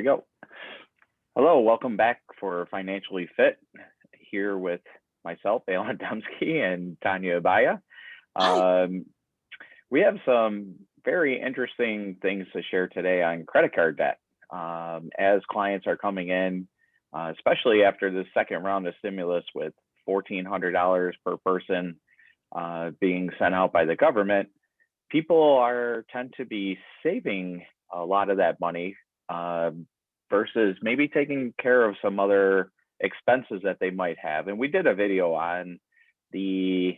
go. Hello, welcome back for Financially Fit. Here with myself, Dembski and Taunya Abaya. We have some very interesting things to share today on credit card debt. As clients are coming in, especially after the second round of stimulus with $1,400 per person being sent out by the government, people tend to be saving a lot of that money versus maybe taking care of some other expenses that they might have. And we did a video on the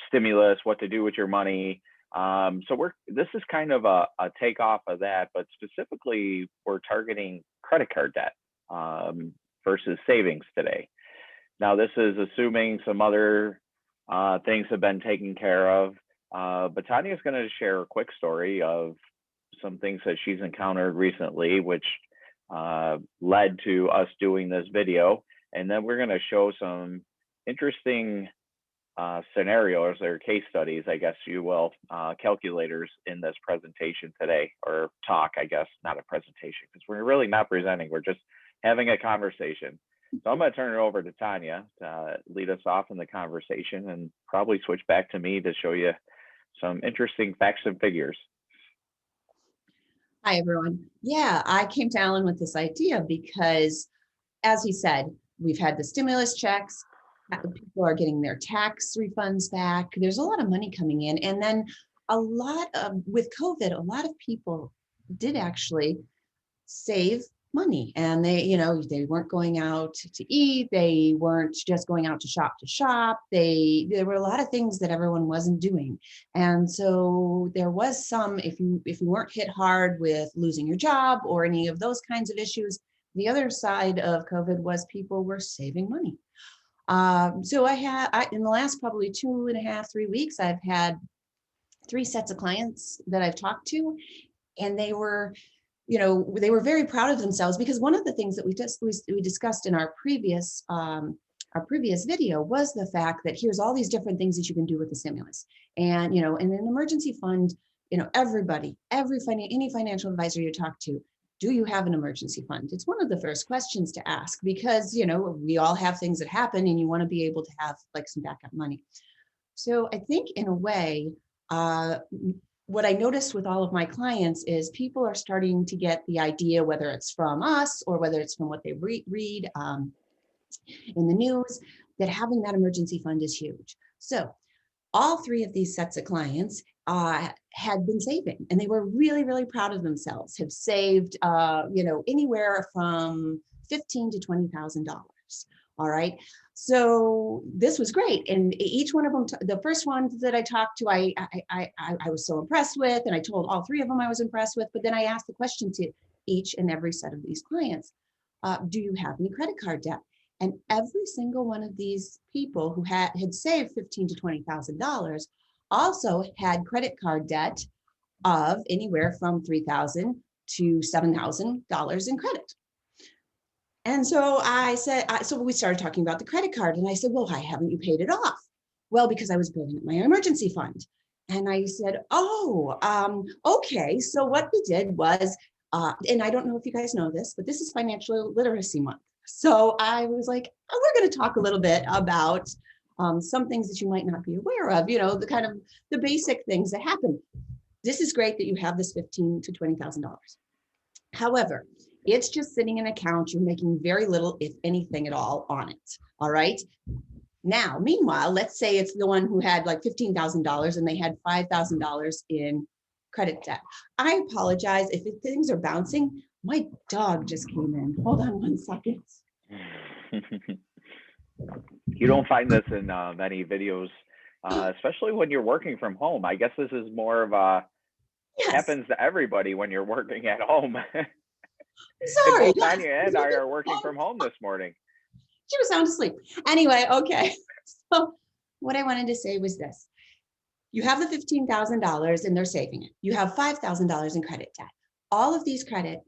stimulus, what to do with your money. So this is kind of a takeoff of that, but specifically we're targeting credit card debt versus savings today. Now this is assuming some other things have been taken care of, but Tanya is going to share a quick story of some things that she's encountered recently, which led to us doing this video. And then we're going to show some interesting scenarios or case studies, I guess you will, calculators in this presentation today, or talk, I guess, not a presentation, because we're really not presenting, we're just having a conversation. So I'm going to turn it over to Tanya to lead us off in the conversation and probably switch back to me to show you some interesting facts and figures. Hi, everyone. Yeah, I came to Alan with this idea because, as he said, we've had the stimulus checks, people are getting their tax refunds back. There's a lot of money coming in. And then with COVID, a lot of people did actually save money, and they weren't going out to eat. They weren't just going out to shop. There were a lot of things that everyone wasn't doing. And so there was some, if you weren't hit hard with losing your job or any of those kinds of issues, the other side of COVID was people were saving money. So in the last probably 2.5, 3 weeks, I've had 3 sets of clients that I've talked to, and they were very proud of themselves, because one of the things that we discussed in our previous video was the fact that here's all these different things that you can do with the stimulus, and in an emergency fund, any financial advisor you talk to, do you have an emergency fund? It's one of the first questions to ask, because we all have things that happen, and you want to be able to have like some backup money. So I think in a way, what I noticed with all of my clients is people are starting to get the idea, whether it's from us or whether it's from what they read in the news, that having that emergency fund is huge. So all 3 of these sets of clients had been saving, and they were really, really proud of themselves, have saved, anywhere from $15,000 to $20,000. All right. So this was great. And each one of them, the first one that I talked to, I was so impressed with, and I told all 3 of them I was impressed with, but then I asked the question to each and every set of these clients, do you have any credit card debt? And every single one of these people who had saved $15,000 to $20,000 also had credit card debt of anywhere from $3,000 to $7,000 in credit. And so I said, so we started talking about the credit card, and I said, well, why haven't you paid it off? Well, because I was building up my emergency fund. And I said, okay. So what we did was, and I don't know if you guys know this, but this is Financial Literacy Month. So I was like, we're going to talk a little bit about some things that you might not be aware of, the kind of the basic things that happen. This is great that you have this $15,000 to $20,000. However, it's just sitting in an account. You're making very little, if anything at all, on it. All right. Now, meanwhile, let's say it's the one who had like $15,000 and they had $5,000 in credit debt. I apologize if things are bouncing. My dog just came in. Hold on 1 second. You don't find this in many videos, especially when you're working from home. I guess this is more of a happens to everybody when you're working at home. Sorry. Both Tanya and I are working from home this morning. She was sound asleep. Anyway, okay. So what I wanted to say was this. You have the $15,000 and they're saving it. You have $5,000 in credit debt. All of these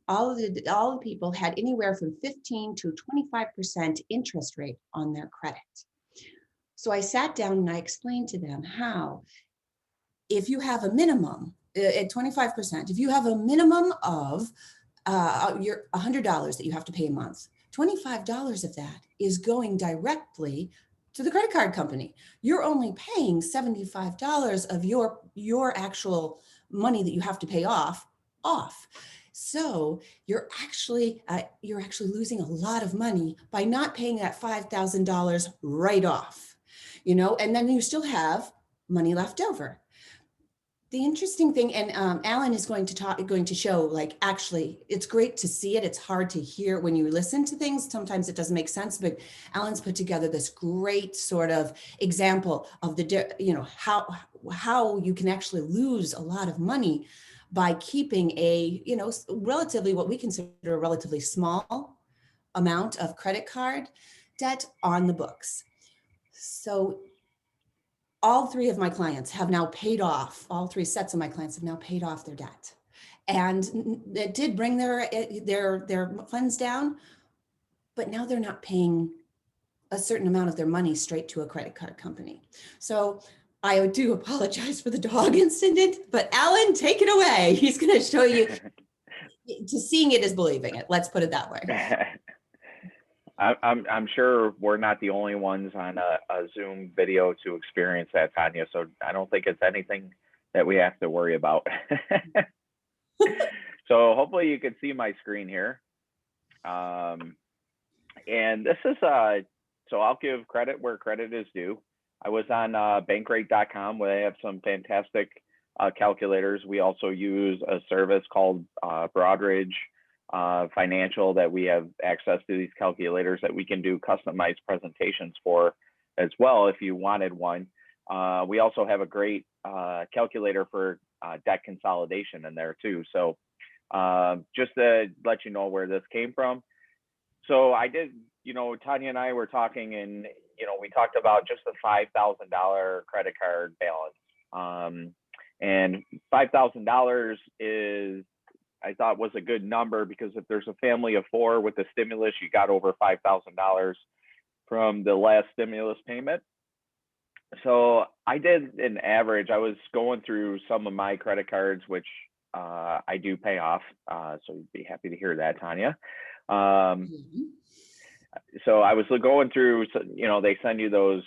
all the people had anywhere from 15 to 25% interest rate on their credit. So I sat down and I explained to them how, if you have a minimum at 25%, if you have a minimum of your $100 that you have to pay a month, $25 of that is going directly to the credit card company. You're only paying $75 of your actual money that you have to pay off. So you're actually losing a lot of money by not paying that $5,000 right off, and then you still have money left over. The interesting thing, and Alan is going to show, like, actually, it's great to see it. It's hard to hear when you listen to things. Sometimes it doesn't make sense, but Alan's put together this great sort of example of how you can actually lose a lot of money by keeping relatively, what we consider a relatively small amount of credit card debt on the books. So all three of my clients have now paid off, all three sets of my clients have now paid off their debt. And it did bring their funds down, but now they're not paying a certain amount of their money straight to a credit card company. So I do apologize for the dog incident, but Alan, take it away. He's going to show you. Seeing it is believing it. Let's put it that way. I'm sure we're not the only ones on a Zoom video to experience that, Tanya. So I don't think it's anything that we have to worry about. So hopefully you can see my screen here. And this is, so I'll give credit where credit is due. I was on bankrate.com where they have some fantastic calculators. We also use a service called Broadridge Financial that we have access to these calculators that we can do customized presentations for as well if you wanted one. We also have a great calculator for debt consolidation in there too. So just to let you know where this came from. So I did, Tanya and I were talking, and we talked about just the $5,000 credit card balance. And $5,000 is, I thought, was a good number, because if there's a family of four with the stimulus, you got over $5,000 from the last stimulus payment. So I did an average. I was going through some of my credit cards, which I do pay off. So you'd be happy to hear that, Tanya. So I was going through, they send you those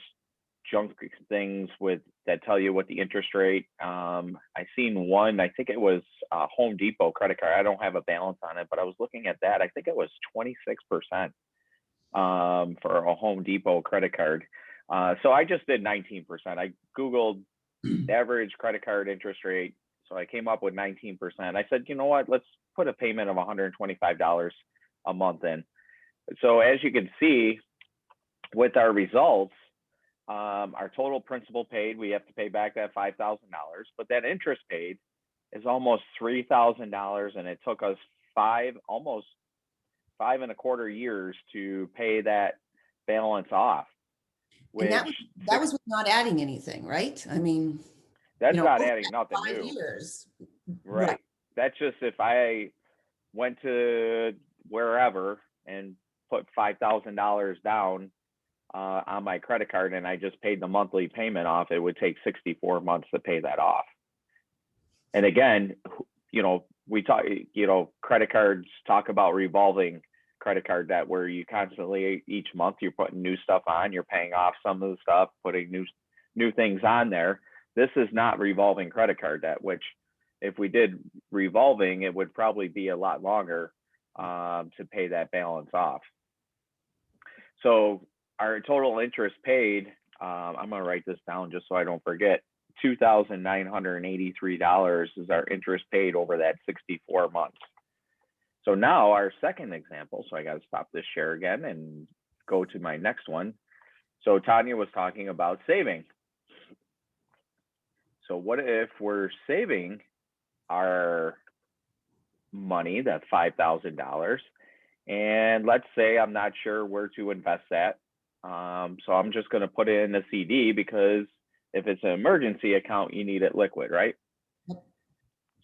junk things that tell you what the interest rate. I seen one, I think it was a Home Depot credit card. I don't have a balance on it, but I was looking at that. I think it was 26% for a Home Depot credit card. So I just did 19%. I Googled average credit card interest rate. So I came up with 19%. I said, you know what, let's put a payment of $125 a month in. So as you can see with our results, our total principal paid, we have to pay back that $5,000, but that interest paid is almost $3,000, and it took us almost 5.25 years to pay that balance off. And that was with not adding anything, right? I mean, that's not adding nothing 5 new. years. Right. That's just if I went to wherever and put $5,000 down on my credit card and I just paid the monthly payment off, it would take 64 months to pay that off. And again, we talk, credit cards talk about revolving credit card debt, where you constantly, each month, you're putting new stuff on, you're paying off some of the stuff, putting new things on there. This is not revolving credit card debt, which if we did revolving, it would probably be a lot longer to pay that balance off. So our total interest paid, I'm going to write this down just so I don't forget, $2,983 is our interest paid over that 64 months. So now our second example, so I got to stop this share again and go to my next one. So Tanya was talking about saving. So what if we're saving our money, that $5,000, and let's say I'm not sure where to invest that. So I'm just going to put it in a CD, because if it's an emergency account, you need it liquid, right?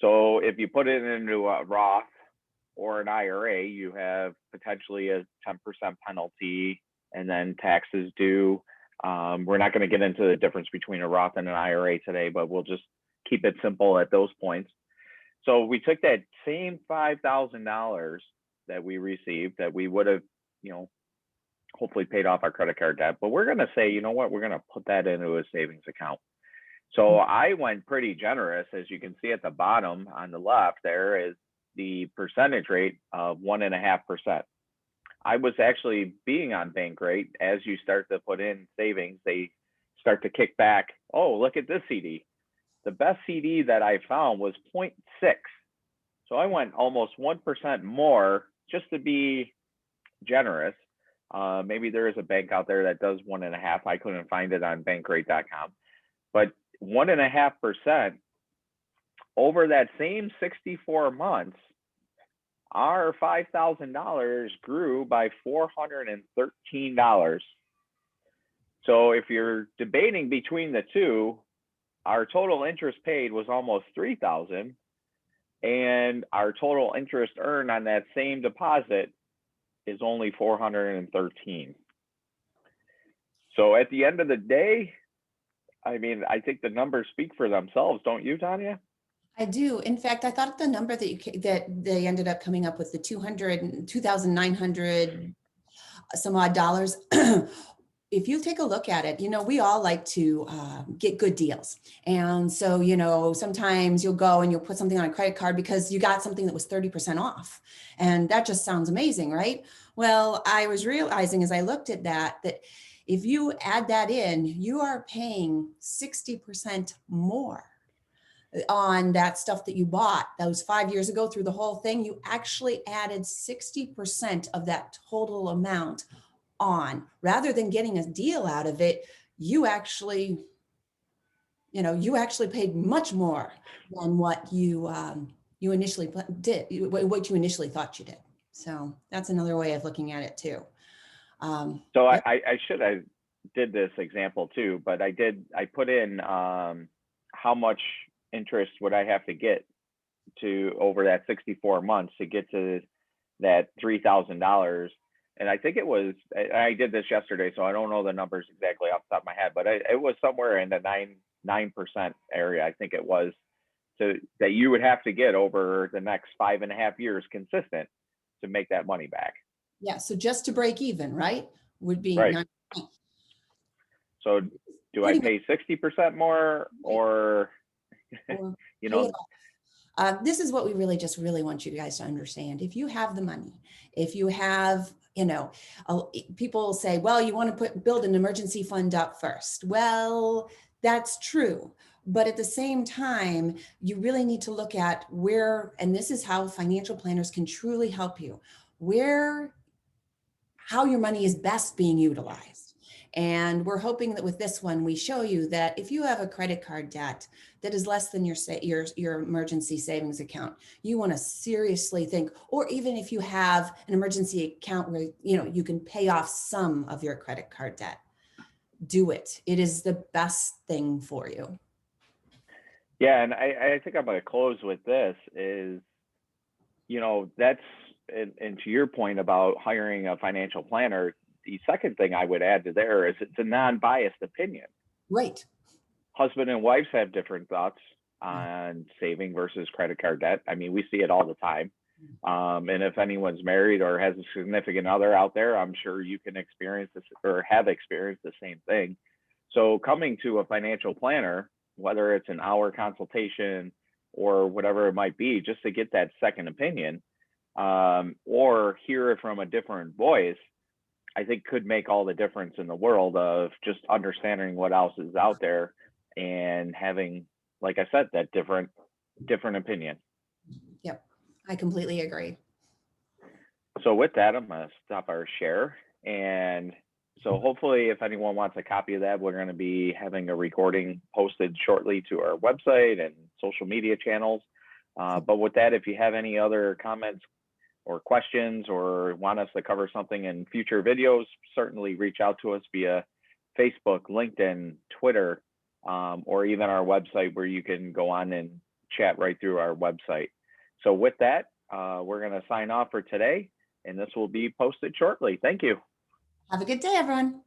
So if you put it into a Roth or an IRA, you have potentially a 10% penalty and then taxes due. We're not going to get into the difference between a Roth and an IRA today, but we'll just keep it simple at those points. So we took that same $5,000 that we received that we would have, you know, hopefully paid off our credit card debt, but we're going to say, you know what, we're going to put that into a savings account. So I went pretty generous. As you can see at the bottom on the left, there is the percentage rate of 1.5%. I was actually being on bank rate. As you start to put in savings, they start to kick back. Oh, look at this CD. The best CD that I found was 0.6. So I went almost 1% more just to be generous. Maybe there is a bank out there that does 1.5. I couldn't find it on bankrate.com, but 1.5% over that same 64 months, our $5,000 grew by $413. So if you're debating between the two, our total interest paid was almost $3,000, and our total interest earned on that same deposit is only $413. So at the end of the day, I mean, I think the numbers speak for themselves, don't you, Tanya? I do. In fact, I thought the number that they ended up coming up with, the 2,900 some odd dollars. If you take a look at it, we all like to get good deals. And so, sometimes you'll go and you'll put something on a credit card because you got something that was 30% off. And that just sounds amazing, right? Well, I was realizing as I looked at that if you add that in, you are paying 60% more on that stuff that you bought those 5 years ago through the whole thing. You actually added 60% of that total amount on, rather than getting a deal out of it. You actually paid much more than what you initially did, what you initially thought you did. So that's another way of looking at it too. So I should have did this example too, but I put in how much interest would I have to get to over that 64 months to get to that $3,000. And I think it was, I did this yesterday, so I don't know the numbers exactly off the top of my head, but it was somewhere in the 9% area. I think it was that you would have to get over the next 5.5 years consistent to make that money back. Yeah. So just to break even, right, would be right. 9%. So do I pay 60% more or this is what we really want you guys to understand. If you have the money, if you have, people say, well, you want to build an emergency fund up first. Well, that's true. But at the same time, you really need to look at where, and this is how financial planners can truly help you, how your money is best being utilized. And we're hoping that with this one, we show you that if you have a credit card debt that is less than your emergency savings account, you want to seriously think, or even if you have an emergency account where you can pay off some of your credit card debt, do it. It is the best thing for you. Yeah, and I think I'm going to close with this is, that's, and to your point about hiring a financial planner, the second thing I would add to there is it's a non-biased opinion. Right. Husband and wives have different thoughts on saving versus credit card debt. I mean, we see it all the time. And if anyone's married or has a significant other out there, I'm sure you can experience this or have experienced the same thing. So coming to a financial planner, whether it's an hour consultation or whatever it might be, just to get that second opinion or hear it from a different voice, I think could make all the difference in the world of just understanding what else is out there and having, like I said, that different opinion. Yep, I completely agree. So with that, I'm going to stop our share. And so hopefully if anyone wants a copy of that, we're going to be having a recording posted shortly to our website and social media channels. But with that, if you have any other comments or questions or want us to cover something in future videos, certainly reach out to us via Facebook, LinkedIn, Twitter, or even our website where you can go on and chat right through our website. So with that, we're going to sign off for today, and this will be posted shortly. Thank you. Have a good day, everyone.